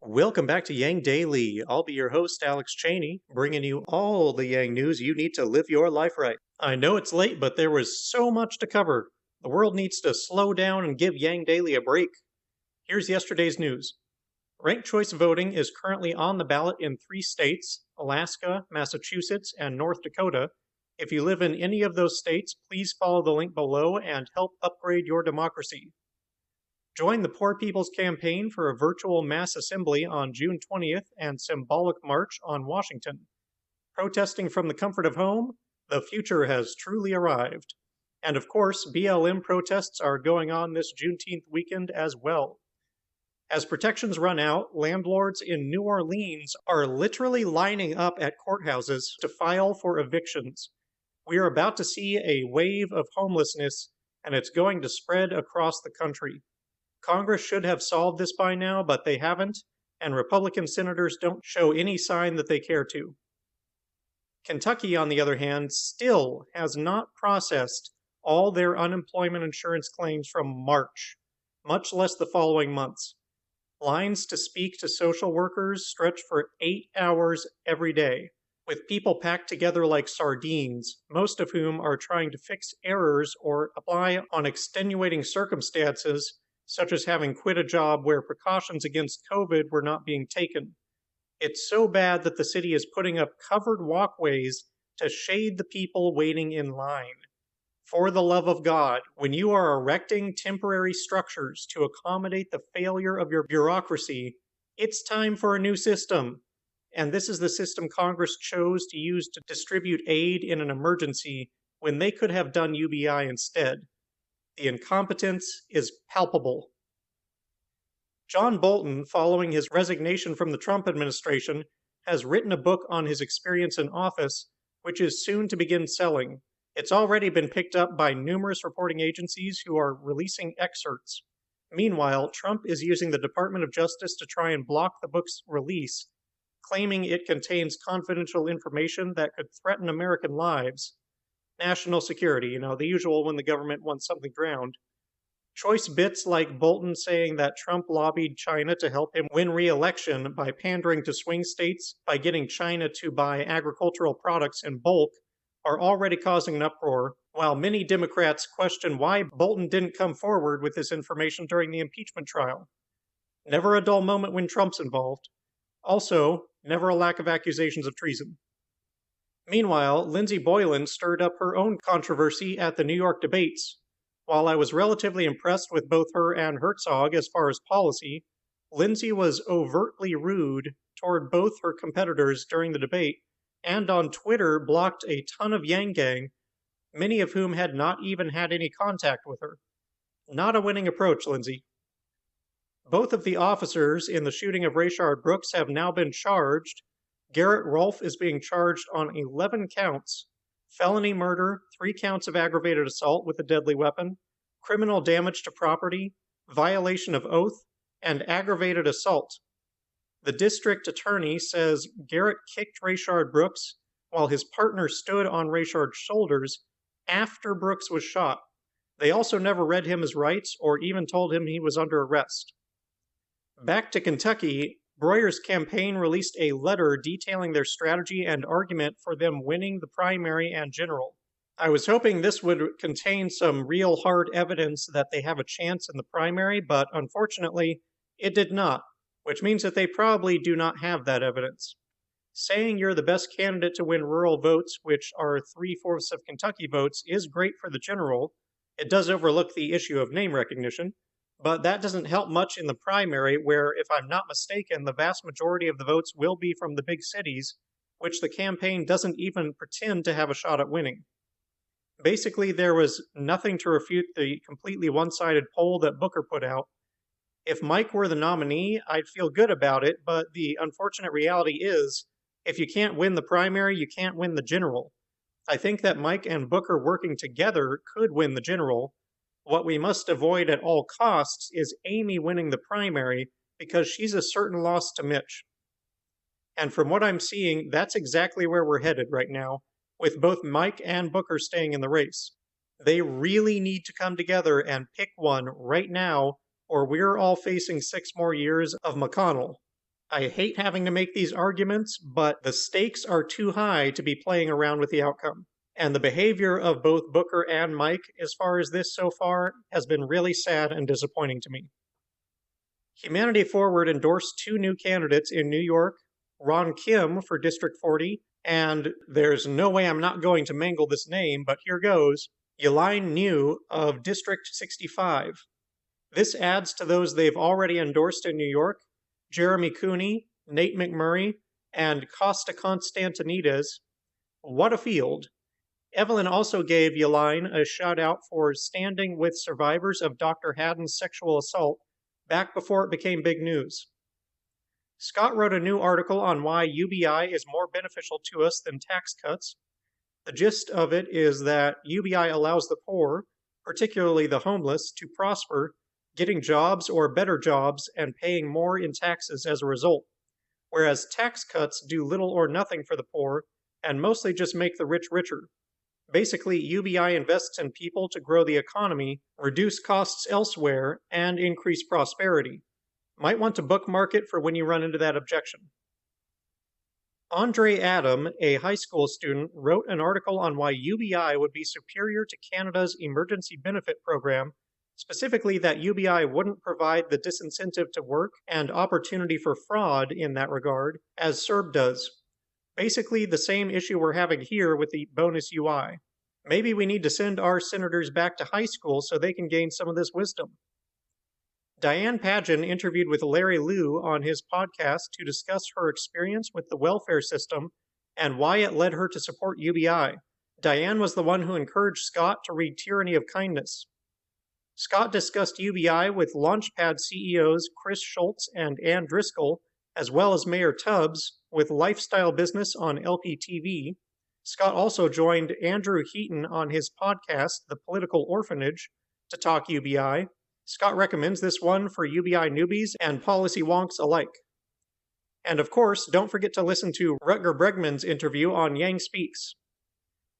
Welcome back to Yang Daily. I'll be your host, Alex Cheney, bringing you all the Yang news you need to live your life right. I know it's late, but there was so much to cover. The world needs to slow down and give Yang Daily a break. Here's yesterday's news. Ranked choice voting is currently on the ballot in 3 states, Alaska, Massachusetts, and North Dakota. If you live in any of those states, please follow the link below and help upgrade your democracy. Join the Poor People's Campaign for a virtual mass assembly on June 20th and symbolic march on Washington. Protesting from the comfort of home, the future has truly arrived. And of course, BLM protests are going on this Juneteenth weekend as well. As protections run out, landlords in New Orleans are literally lining up at courthouses to file for evictions. We are about to see a wave of homelessness, and it's going to spread across the country. Congress should have solved this by now, but they haven't, and Republican senators don't show any sign that they care to. Kentucky, on the other hand, still has not processed all their unemployment insurance claims from March, much less the following months. Lines to speak to social workers stretch for 8 hours every day, with people packed together like sardines, most of whom are trying to fix errors or apply on extenuating circumstances such as having quit a job where precautions against COVID were not being taken. It's so bad that the city is putting up covered walkways to shade the people waiting in line. For the love of God, when you are erecting temporary structures to accommodate the failure of your bureaucracy, it's time for a new system. And this is the system Congress chose to use to distribute aid in an emergency when they could have done UBI instead. The incompetence is palpable. John Bolton, following his resignation from the Trump administration, has written a book on his experience in office, which is soon to begin selling. It's already been picked up by numerous reporting agencies who are releasing excerpts. Meanwhile, Trump is using the Department of Justice to try and block the book's release, claiming it contains confidential information that could threaten American lives. National security, the usual when the government wants something drowned. Choice bits like Bolton saying that Trump lobbied China to help him win re-election by pandering to swing states by getting China to buy agricultural products in bulk are already causing an uproar, while many Democrats question why Bolton didn't come forward with this information during the impeachment trial. Never a dull moment when Trump's involved. Also, never a lack of accusations of treason. Meanwhile, Lindsey Boylan stirred up her own controversy at the New York debates. While I was relatively impressed with both her and Herzog as far as policy, Lindsey was overtly rude toward both her competitors during the debate, and on Twitter blocked a ton of Yang Gang, many of whom had not even had any contact with her. Not a winning approach, Lindsey. Both of the officers in the shooting of Rayshard Brooks have now been charged. Garrett Rolfe is being charged on 11 counts: felony murder, 3 counts of aggravated assault with a deadly weapon, criminal damage to property, violation of oath, and aggravated assault. The district attorney says Garrett kicked Rayshard Brooks while his partner stood on Rayshard's shoulders after Brooks was shot. They also never read him his rights or even told him he was under arrest. Back to Kentucky, Breuer's campaign released a letter detailing their strategy and argument for them winning the primary and general. I was hoping this would contain some real hard evidence that they have a chance in the primary, but unfortunately, it did not, which means that they probably do not have that evidence. Saying you're the best candidate to win rural votes, which are 3/4 of Kentucky votes, is great for the general. It does overlook the issue of name recognition. But that doesn't help much in the primary, where, if I'm not mistaken, the vast majority of the votes will be from the big cities, which the campaign doesn't even pretend to have a shot at winning. Basically, there was nothing to refute the completely one-sided poll that Booker put out. If Mike were the nominee, I'd feel good about it, but the unfortunate reality is, if you can't win the primary, you can't win the general. I think that Mike and Booker working together could win the general. What we must avoid at all costs is Amy winning the primary, because she's a certain loss to Mitch. And from what I'm seeing, that's exactly where we're headed right now, with both Mike and Booker staying in the race. They really need to come together and pick one right now, or we're all facing 6 more years of McConnell. I hate having to make these arguments, but the stakes are too high to be playing around with the outcome. And the behavior of both Booker and Mike, as far as this so far, has been really sad and disappointing to me. Humanity Forward endorsed 2 new candidates in New York, Ron Kim for District 40, and there's no way I'm not going to mangle this name, but here goes, Yelaine New of District 65. This adds to those they've already endorsed in New York, Jeremy Cooney, Nate McMurray, and Costa Constantinides. What a field. Evelyn also gave Yelaine a shout out for standing with survivors of Dr. Haddon's sexual assault back before it became big news. Scott wrote a new article on why UBI is more beneficial to us than tax cuts. The gist of it is that UBI allows the poor, particularly the homeless, to prosper, getting jobs or better jobs and paying more in taxes as a result, whereas tax cuts do little or nothing for the poor and mostly just make the rich richer. Basically, UBI invests in people to grow the economy, reduce costs elsewhere, and increase prosperity. Might want to bookmark it for when you run into that objection. Andre Adam, a high school student, wrote an article on why UBI would be superior to Canada's Emergency Benefit Program, specifically that UBI wouldn't provide the disincentive to work and opportunity for fraud in that regard, as CERB does. Basically, the same issue we're having here with the bonus UI. Maybe we need to send our senators back to high school so they can gain some of this wisdom. Diane Pageon interviewed with Larry Liu on his podcast to discuss her experience with the welfare system and why it led her to support UBI. Diane was the one who encouraged Scott to read Tyranny of Kindness. Scott discussed UBI with Launchpad CEOs Chris Schultz and Ann Driscoll, as well as Mayor Tubbs, with Lifestyle Business on LPTV. Scott also joined Andrew Heaton on his podcast, The Political Orphanage, to talk UBI. Scott recommends this one for UBI newbies and policy wonks alike. And of course, don't forget to listen to Rutger Bregman's interview on Yang Speaks.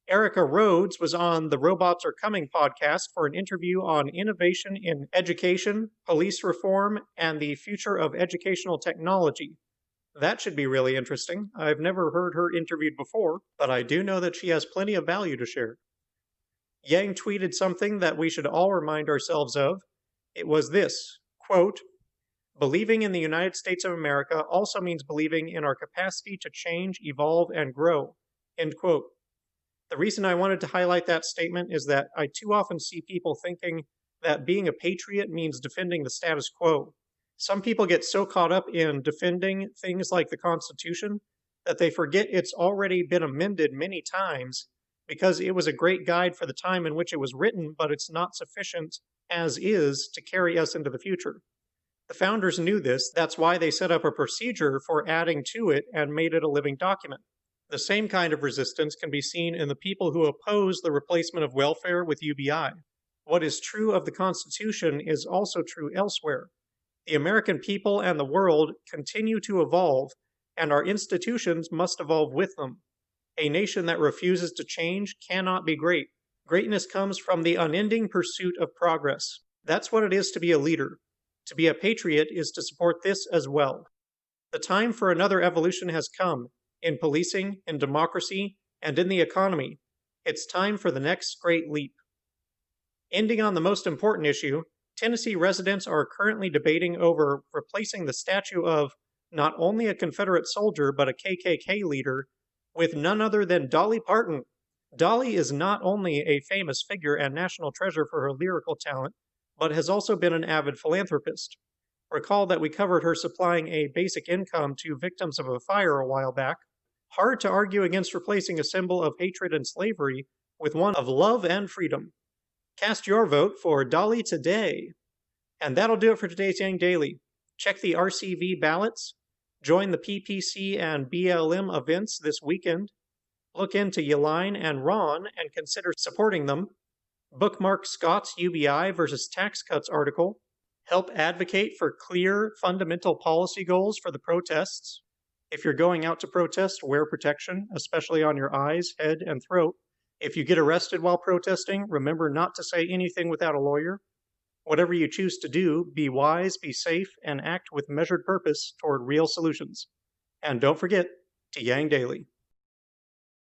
Erica Rhodes was on the Robots Are Coming podcast for an interview on innovation in education, police reform, and the future of educational technology. That should be really interesting. I've never heard her interviewed before, but I do know that she has plenty of value to share. Yang tweeted something that we should all remind ourselves of. It was this, quote, "Believing in the United States of America also means believing in our capacity to change, evolve, and grow," end quote. The reason I wanted to highlight that statement is that I too often see people thinking that being a patriot means defending the status quo. Some people get so caught up in defending things like the Constitution that they forget it's already been amended many times because it was a great guide for the time in which it was written, but it's not sufficient as is to carry us into the future. The founders knew this. That's why they set up a procedure for adding to it and made it a living document. The same kind of resistance can be seen in the people who oppose the replacement of welfare with UBI. What is true of the Constitution is also true elsewhere. The American people and the world continue to evolve, and our institutions must evolve with them. A nation that refuses to change cannot be great. Greatness comes from the unending pursuit of progress. That's what it is to be a leader. To be a patriot is to support this as well. The time for another evolution has come, in policing, in democracy, and in the economy. It's time for the next great leap. Ending on the most important issue, Tennessee residents are currently debating over replacing the statue of not only a Confederate soldier but a KKK leader with none other than Dolly Parton. Dolly is not only a famous figure and national treasure for her lyrical talent, but has also been an avid philanthropist. Recall that we covered her supplying a basic income to victims of a fire a while back. Hard to argue against replacing a symbol of hatred and slavery with one of love and freedom. Cast your vote for Dolly today. And that'll do it for today's Yang Daily. Check the RCV ballots, join the PPC and BLM events this weekend, look into Yelaine and Ron and consider supporting them, bookmark Scott's UBI versus tax cuts article, help advocate for clear, fundamental policy goals for the protests. If you're going out to protest, wear protection, especially on your eyes, head, and throat. If you get arrested while protesting, remember not to say anything without a lawyer. Whatever you choose to do, be wise, be safe, and act with measured purpose toward real solutions. And don't forget to Yang Daily.